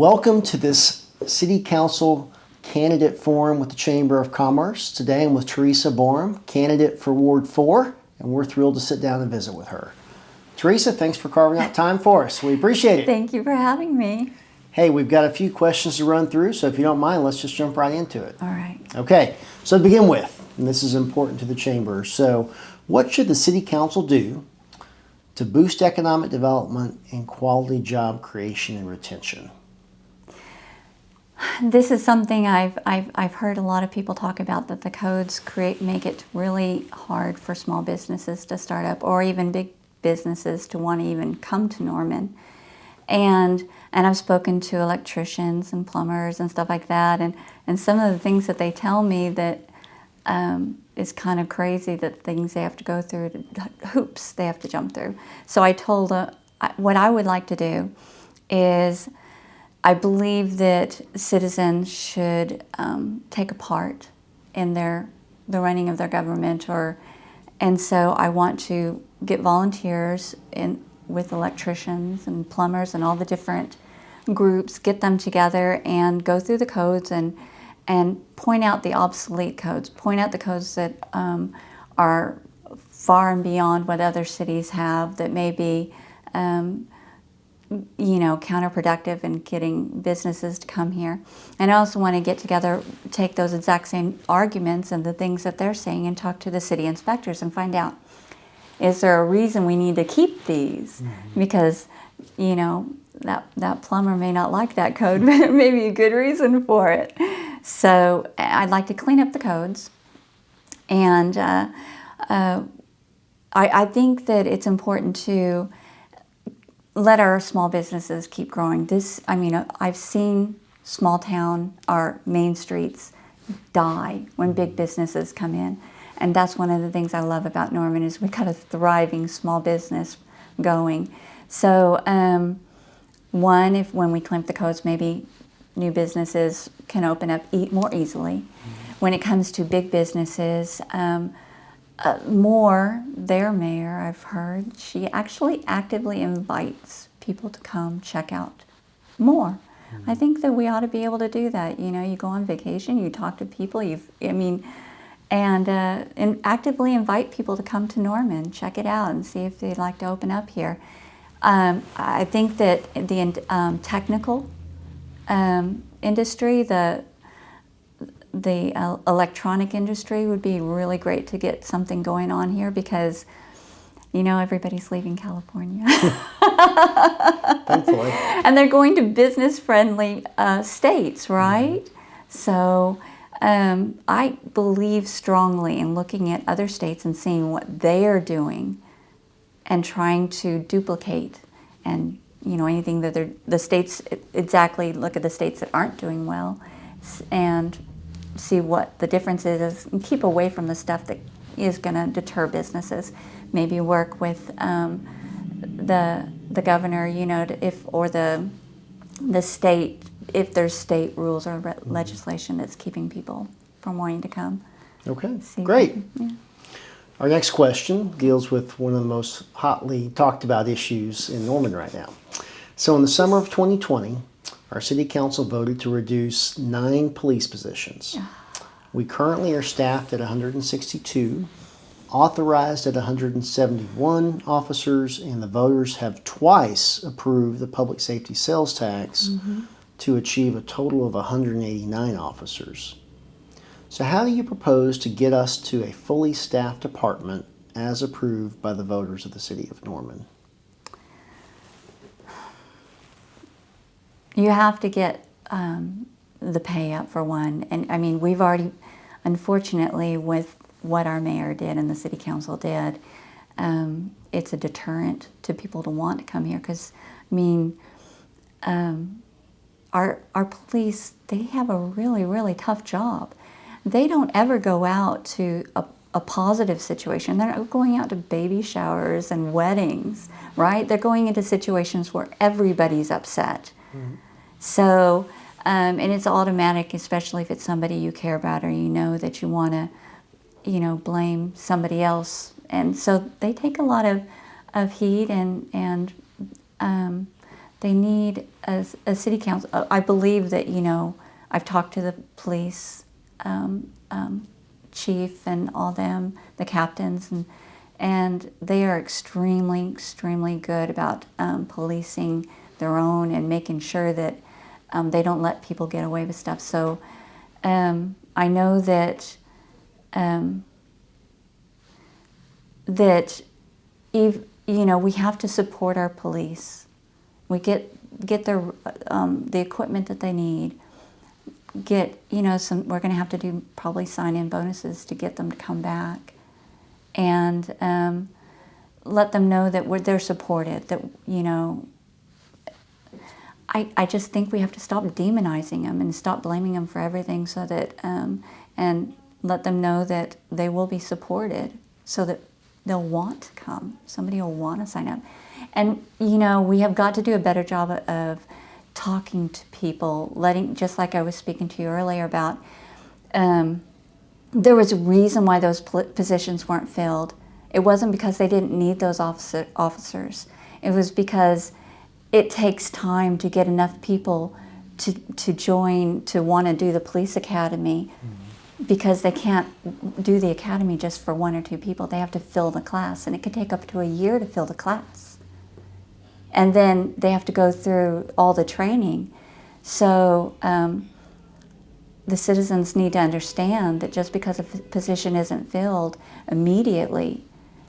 Welcome to this City Council Candidate Forum with the Chamber of Commerce. Today I'm with Teresa Borum, candidate for Ward 4, and we're thrilled to sit down and visit with her. Teresa, thanks for carving out time for us. We appreciate it. Thank you for having me. Hey, we've got a few questions to run through, so if you don't mind, let's just jump right into it. All right. Okay, so to begin with, and this is important to the Chamber, so what should the City Council do to boost economic development and quality job creation and retention? This is something I've heard a lot of people talk about, that the codes make it really hard for small businesses to start up, or even big businesses to want to even come to Norman. And I've spoken to electricians and plumbers and stuff like that, and some of the things that they tell me that is kind of crazy, that things they have to go through, hoops they have to jump through. So I told what I would like to do is, I believe that citizens should take a part in the running of their government, and so I want to get volunteers with electricians and plumbers and all the different groups, get them together and go through the codes and point out the obsolete codes, point out the codes that are far and beyond what other cities have, that may be counterproductive in getting businesses to come here. And I also want to get together, take those exact same arguments and the things that they're saying and talk to the city inspectors and find out, is there a reason we need to keep these? Mm-hmm. Because, that plumber may not like that code, but it may be a good reason for it. So I'd like to clean up the codes. And I think that it's important to let our small businesses keep growing. I've seen small town or main streets die when big businesses come in. And that's one of the things I love about Norman, is we got a thriving small business going. So when we clamp the codes, maybe new businesses can open up more easily. Mm-hmm. When it comes to big businesses, their mayor, I've heard, she actually actively invites people to come check out more. Mm-hmm. I think that we ought to be able to do that. You go on vacation, you talk to people, and actively invite people to come to Norman, check it out, and see if they'd like to open up here. I think that the technical industry, the electronic industry would be really great to get something going on here, because everybody's leaving California. Thankfully. And they're going to business-friendly states, right? Mm-hmm. So I believe strongly in looking at other states and seeing what they are doing and trying to duplicate, and anything that the states, exactly look at the states that aren't doing well and see what the difference is, and keep away from the stuff that is going to deter businesses. Maybe work with the governor, or the state, if there's state rules or legislation that's keeping people from wanting to come. Okay, great. Yeah. Our next question deals with one of the most hotly talked about issues in Norman right now. So in the summer of 2020, our city council voted to reduce 9 police positions. We currently are staffed at 162, authorized at 171 officers, and the voters have twice approved the public safety sales tax to achieve a total of 189 officers. So how do you propose to get us to a fully staffed department as approved by the voters of the city of Norman? You have to get the pay up, for one. And we've already, unfortunately, with what our mayor did and the city council did, it's a deterrent to people to want to come here, because our police, they have a really, really tough job. They don't ever go out to a positive situation. They're not going out to baby showers and weddings, right? They're going into situations where everybody's upset. Mm-hmm. So, and it's automatic, especially if it's somebody you care about, or that you want to, blame somebody else. And so they take a lot of heat, and they need a city council. I believe that, I've talked to the police chief and all them, the captains, and they are extremely, extremely good about policing their own and making sure that they don't let people get away with stuff. So I know that we have to support our police. We get their the equipment that they need. We're going to have to do probably sign-in bonuses to get them to come back, and let them know that they're supported. That I just think we have to stop demonizing them and stop blaming them for everything, so that and let them know that they will be supported, so that they'll want to come. Somebody will want to sign up. And, we have got to do a better job of talking to people, just like I was speaking to you earlier about, there was a reason why those positions weren't filled. It wasn't because they didn't need those officers. It was because it takes time to get enough people to join, to want to do the police academy. Because they can't do the academy just for 1 or 2 people. They have to fill the class, and it could take up to a year to fill the class. And then they have to go through all the training. So the citizens need to understand that just because a position isn't filled immediately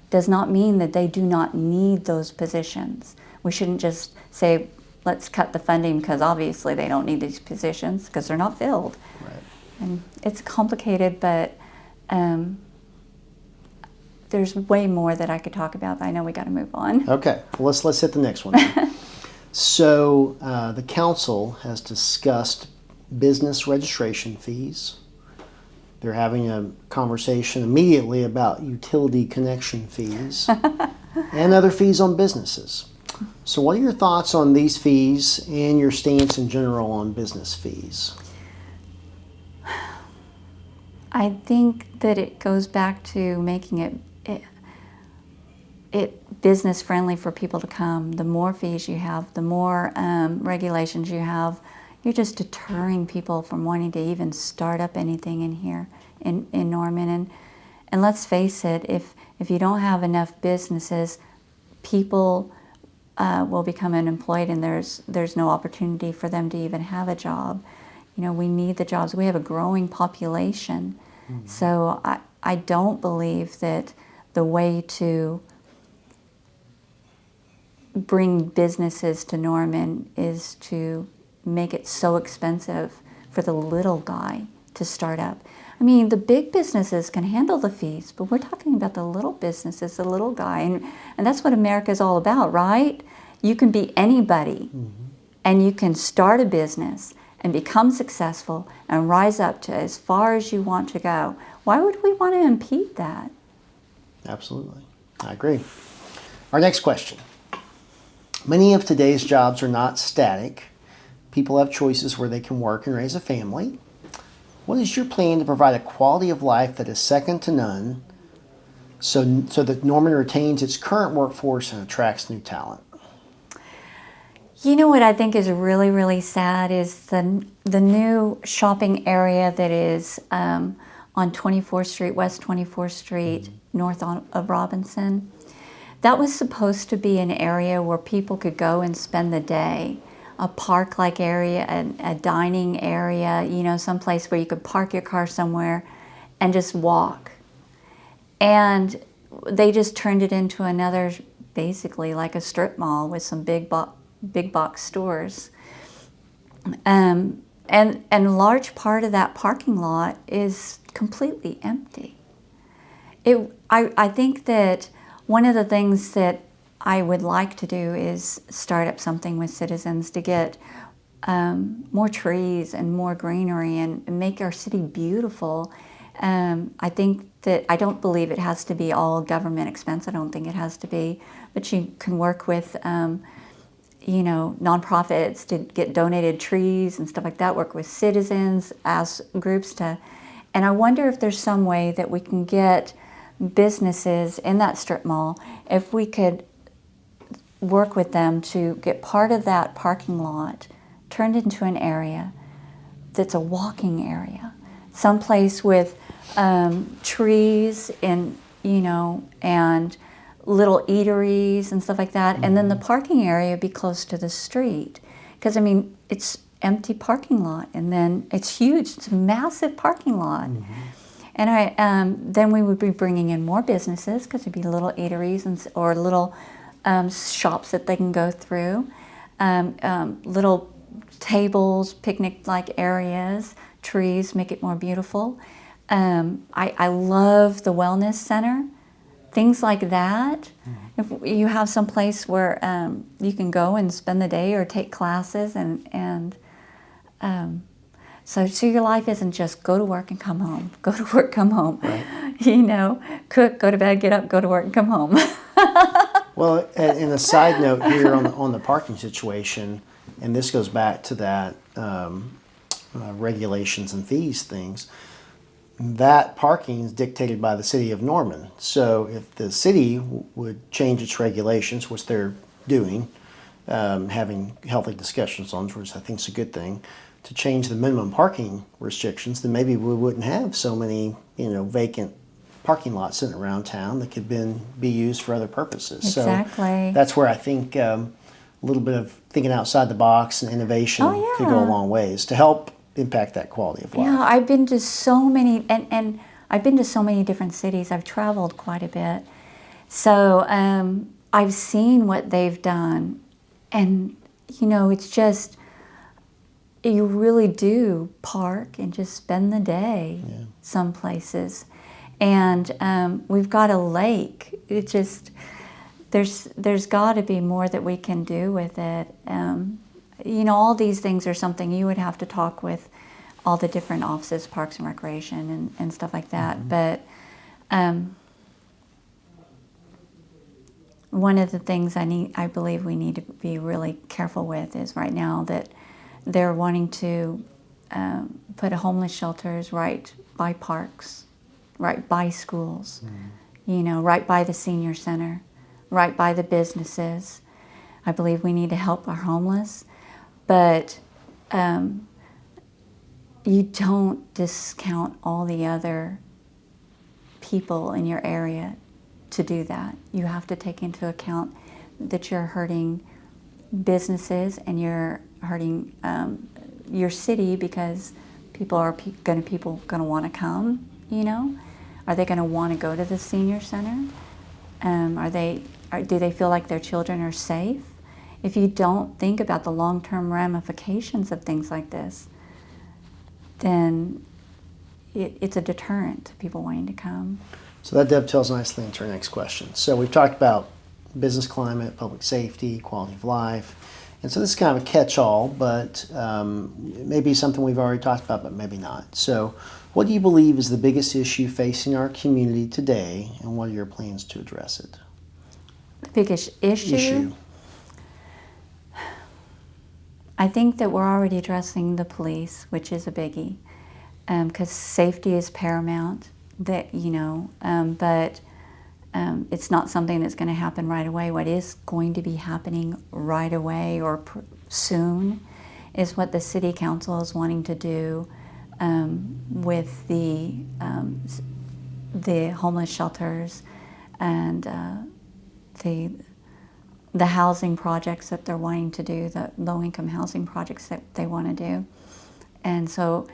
does not mean that they do not need those positions. We shouldn't just say, let's cut the funding because obviously they don't need these positions because they're not filled. Right. And it's complicated, but there's way more that I could talk about, but I know we got to move on. Okay, well, let's hit the next one. So the council has discussed business registration fees. They're having a conversation immediately about utility connection fees and other fees on businesses. So what are your thoughts on these fees and your stance in general on business fees? I think that it goes back to making it business friendly for people to come. The more fees you have, the more regulations you have, you're just deterring people from wanting to even start up anything in here in Norman. And let's face it, if you don't have enough businesses, people will become unemployed, and there's no opportunity for them to even have a job. We need the jobs. We have a growing population. Mm-hmm. So I don't believe that the way to bring businesses to Norman is to make it so expensive for the little guy to start up. I mean, the big businesses can handle the fees, but we're talking about the little businesses, the little guy, and that's what America is all about, right? You can be anybody, mm-hmm. and you can start a business and become successful and rise up to as far as you want to go. Why would we want to impede that? Absolutely. I agree. Our next question. Many of today's jobs are not static. People have choices where they can work and raise a family. What is your plan to provide a quality of life that is second to none so that Norman retains its current workforce and attracts new talent? You know what I think is really, really sad is the new shopping area that is on 24th Street, West 24th Street, mm-hmm. north of Robinson. That was supposed to be an area where people could go and spend the day, a park-like area, a dining area, someplace where you could park your car somewhere and just walk. And they just turned it into another, basically like a strip mall with some big box stores. And a large part of that parking lot is completely empty. I think that one of the things that I would like to do is start up something with citizens to get more trees and more greenery and make our city beautiful. I think that I don't believe it has to be all government expense. I don't think it has to be, but you can work with nonprofits to get donated trees and stuff like that, work with citizens as groups and I wonder if there's some way that we can get businesses in that strip mall, if we could work with them to get part of that parking lot turned into an area that's a walking area, someplace with trees and and little eateries and stuff like that, and then the parking area be close to the street, because I mean it's empty parking lot, and then it's huge. It's a massive parking lot, and then we would be bringing in more businesses because there'd be little eateries or little shops that they can go through, little tables, picnic-like areas, trees make it more beautiful. I love the wellness center, things like that. If you have some place where you can go and spend the day or take classes, and so your life isn't just go to work and come home, go to work, come home. Right. Cook, go to bed, get up, go to work, and come home. Well, and a side note here on the parking situation, and this goes back to that regulations and fees things. That parking is dictated by the city of Norman. So if the city would change its regulations, which they're doing, having healthy discussions on, which I think is a good thing, to change the minimum parking restrictions, then maybe we wouldn't have so many vacant parking lots sitting around town that could be used for other purposes. Exactly. So that's where I think a little bit of thinking outside the box and innovation could go a long ways to help impact that quality of life. Yeah, I've been to so many, and I've been to so many different cities. I've traveled quite a bit. So I've seen what they've done, and it's just, you really do park and just spend the day some places. And we've got a lake. It just, there's got to be more that we can do with it. All these things are something you would have to talk with all the different offices, Parks and Recreation and stuff like that. But one of the things I believe we need to be really careful with is right now that they're wanting to put homeless shelters right by parks, right by schools, right by the senior center, right by the businesses. I believe we need to help our homeless, but you don't discount all the other people in your area to do that. You have to take into account that you're hurting businesses and you're hurting your city, because people are going to want to come. Are they going to want to go to the senior center? Do they feel like their children are safe? If you don't think about the long-term ramifications of things like this, then it's a deterrent to people wanting to come. So that dovetails nicely into our next question. So we've talked about business climate, public safety, quality of life. And so this is kind of a catch-all, but it may be something we've already talked about, but maybe not. So what do you believe is the biggest issue facing our community today, and what are your plans to address it? The biggest issue? I think that we're already addressing the police, which is a biggie, because safety is paramount. But it's not something that's going to happen right away. What is going to be happening right away or soon is what the city council is wanting to do with the homeless shelters and the housing projects that they're wanting to do, the low-income housing projects that they want to do. And so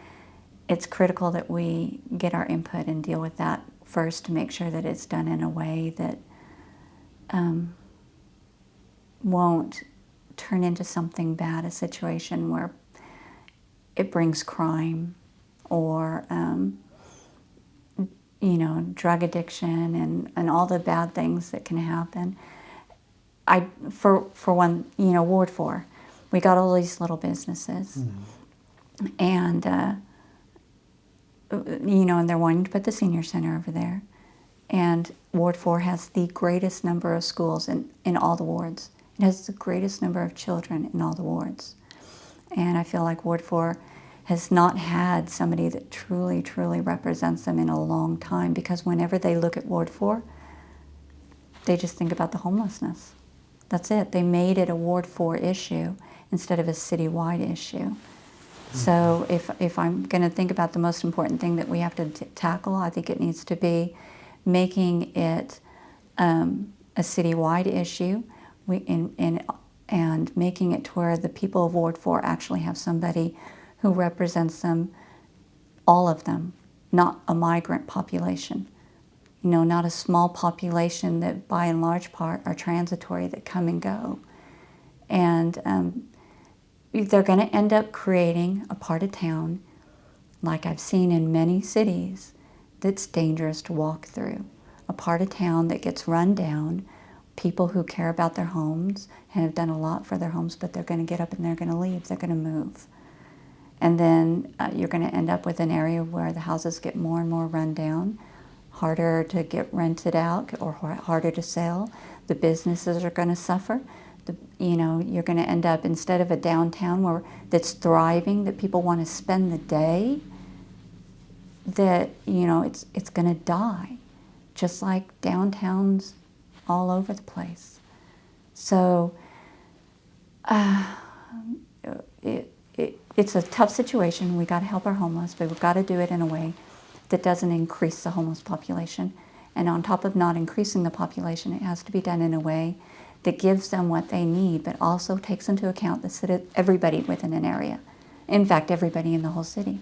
it's critical that we get our input and deal with that first to make sure that it's done in a way that won't turn into something bad, a situation where it brings crime or drug addiction and all the bad things that can happen. For one, Ward 4, we got all these little businesses, and and they're wanting to put the senior center over there. And Ward 4 has the greatest number of schools in all the wards. It has the greatest number of children in all the wards. And I feel like Ward 4 has not had somebody that truly, truly represents them in a long time, because whenever they look at Ward 4, they just think about the homelessness. That's it. They made it a Ward 4 issue instead of a citywide issue. So if I'm going to think about the most important thing that we have to tackle, I think it needs to be making it a citywide issue and making it to where the people of Ward 4 actually have somebody who represents them, all of them, not a migrant population. You know, not a small population that by and large part are transitory that come and go. And they're going to end up creating a part of town, like I've seen in many cities, that's dangerous to walk through. A part of town that gets run down, people who care about their homes and have done a lot for their homes, but they're going to get up and they're going to leave, they're going to move. And then you're going to end up with an area where the houses get more and more run down, harder to get rented out or harder to sell. The businesses are going to suffer. You're going to end up, instead of a downtown that's thriving, that people want to spend the day, that, it's going to die, just like downtowns all over the place. So it's a tough situation. We got to help our homeless, but we've got to do it in a way that doesn't increase the homeless population. And on top of not increasing the population, it has to be done in a way that gives them what they need, but also takes into account everybody within an area. In fact, everybody in the whole city.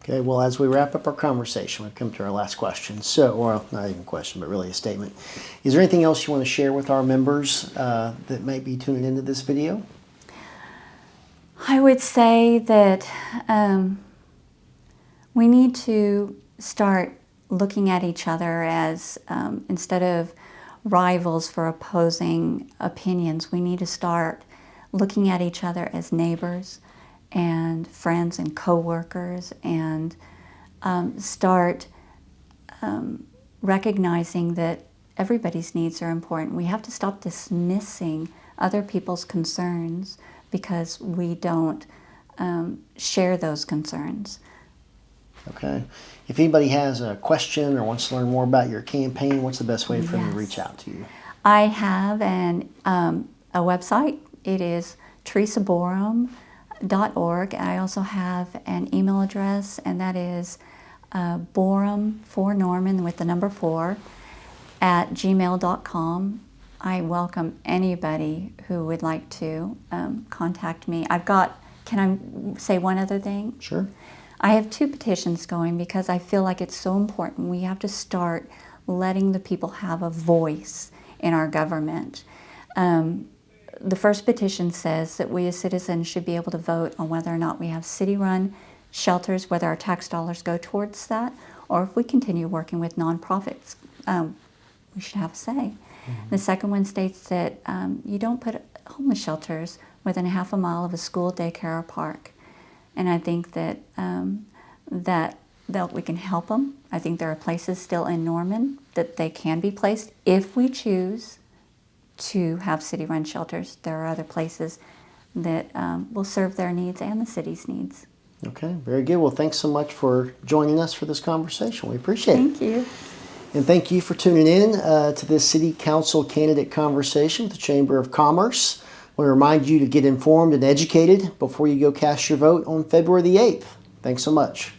Okay, well, as we wrap up our conversation, we've come to our last question. So, or not even a question, but really a statement. Is there anything else you want to share with our members that may be tuning into this video? I would say that we need to start looking at each other as, instead of rivals for opposing opinions, we need to start looking at each other as neighbors and friends and co-workers, and start recognizing that everybody's needs are important. We have to stop dismissing other people's concerns because we don't share those concerns. Okay. If anybody has a question or wants to learn more about your campaign, what's the best way for them to reach out to you? I have a website. It is teresaborum.org. I also have an email address, and that is Borum for Norman with the number 4 at gmail.com. I welcome anybody who would like to contact me. Can I say one other thing? Sure. I have 2 petitions going because I feel like it's so important. We have to start letting the people have a voice in our government. The first petition says that we as citizens should be able to vote on whether or not we have city-run shelters, whether our tax dollars go towards that, or if we continue working with nonprofits, we should have a say. Mm-hmm. The second one states that you don't put homeless shelters within a half a mile of a school, daycare, or park. And I think that that we can help them. I think there are places still in Norman that they can be placed if we choose to have city-run shelters. There are other places that will serve their needs and the city's needs. Okay, very good. Well, thanks so much for joining us for this conversation. We appreciate it. Thank you. And thank you for tuning in to this City Council candidate conversation with the Chamber of Commerce. I want to remind you to get informed and educated before you go cast your vote on February the 8th. Thanks so much.